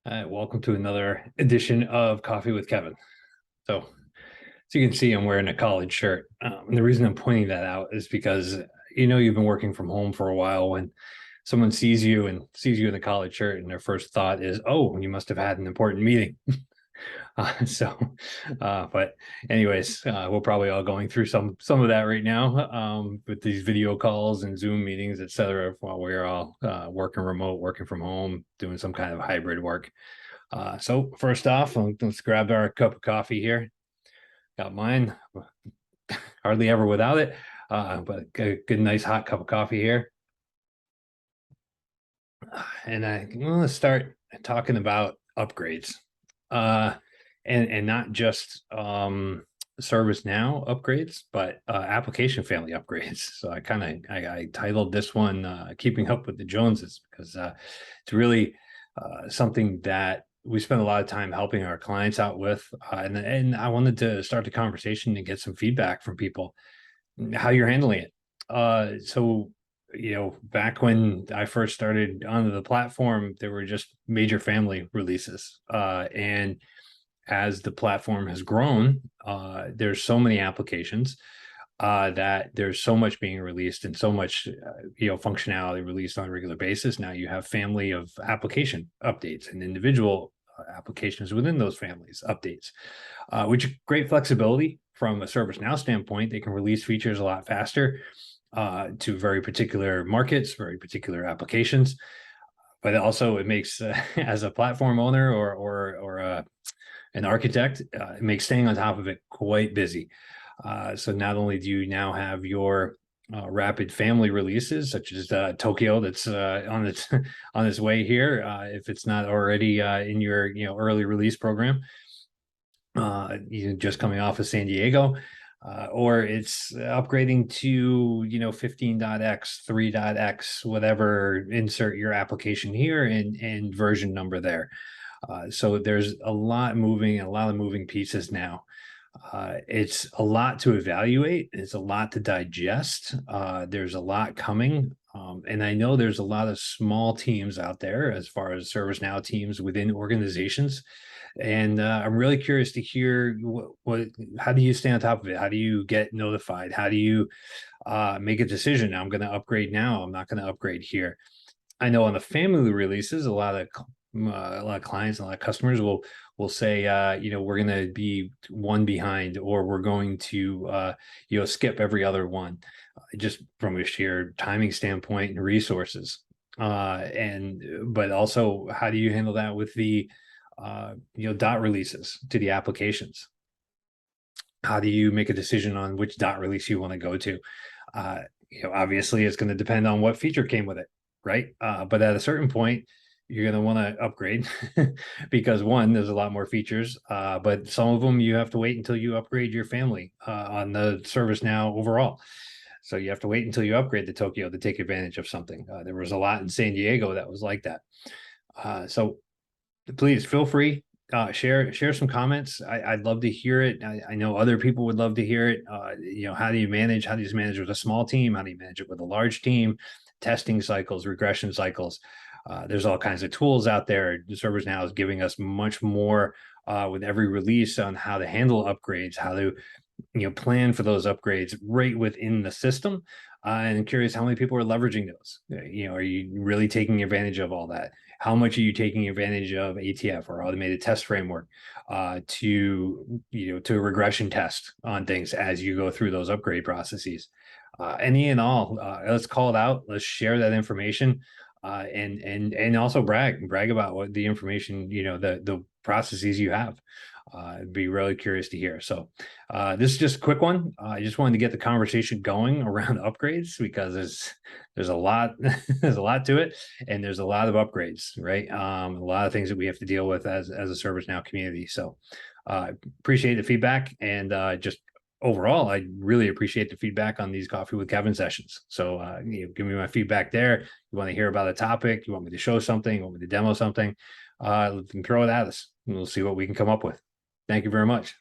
Welcome to another edition of Coffee with Kevin. So, as you can see, I'm wearing a college shirt. And the reason I'm pointing that out is because you've been working from home for a while. When someone sees you and sees you in a college shirt, and their first thought is, "Oh, you must have had an important meeting." Uh, so, but anyways, we're probably all going through some of that right now with these video calls and Zoom meetings, etc. While we're all working remote, working from home, doing some kind of hybrid work. So first off, let's grab our cup of coffee here. Got mine, hardly ever without it, but a good, nice hot cup of coffee here. And I want to start talking about upgrades, uh, and not just ServiceNow upgrades, but application family upgrades. So I titled this one "Keeping Up with the Joneses" because it's really something that we spend a lot of time helping our clients out with, and I wanted to start the conversation and get some feedback from people how you're handling it. So back when I first started onto the platform, there were just major family releases, and as the platform has grown, there's so many applications that there's so much being released and so much functionality released on a regular basis. Now you have family of application updates and individual applications within those families updates, which great flexibility from a ServiceNow standpoint. They can release features a lot faster to very particular markets, very particular applications. But also it makes as a platform owner or an architect, it makes staying on top of it quite busy. So not only do you now have your rapid family releases, such as Tokyo, that's on its on its way here, if it's not already in your early release program, just coming off of San Diego, or it's upgrading to 15.x, 3.x, whatever. Insert your application here and version number there. So there's a lot moving, a lot of moving pieces now. It's a lot to evaluate. It's a lot to digest. There's a lot coming. And I know there's a lot of small teams out there as far as ServiceNow teams within organizations. And I'm really curious to hear how do you stay on top of it? How do you get notified? How do you make a decision? I'm going to upgrade now. I'm not going to upgrade here. I know on the family releases, a lot of clients and a lot of customers will say, we're going to be one behind, or we're going to, skip every other one, just from a sheer timing standpoint and resources. But also, how do you handle that with the, dot releases to the applications? How do you make a decision on which dot release you want to go to? Obviously, it's going to depend on what feature came with it, right? But at a certain point, you're going to want to upgrade because one, there's a lot more features, but some of them you have to wait until you upgrade your family on the ServiceNow overall. So you have to wait until you upgrade to Tokyo to take advantage of something. There was a lot in San Diego that was like that. So please feel free, share some comments. I'd love to hear it. I know other people would love to hear it. How do you manage with a small team? How do you manage it with a large team? Testing cycles, regression cycles. There's all kinds of tools out there. ServiceNow is giving us much more with every release on how to handle upgrades, how to plan for those upgrades right within the system. And I'm curious how many people are leveraging those. Are you really taking advantage of all that? How much are you taking advantage of ATF or automated test framework to regression test on things as you go through those upgrade processes? Any and all, let's call it out. Let's share that information, and also brag about what the information, the processes you have. I'd be really curious to hear. So this is just a quick one. I just wanted to get the conversation going around upgrades because there's a lot there's a lot to it, and there's a lot of upgrades, right? A lot of things that we have to deal with as a ServiceNow community. So appreciate the feedback, and just overall, I really appreciate the feedback on these Coffee with Kevin sessions. So give me my feedback there. You want to hear about a topic, you want me to show something, you want me to demo something, throw it at us and we'll see what we can come up with. Thank you very much.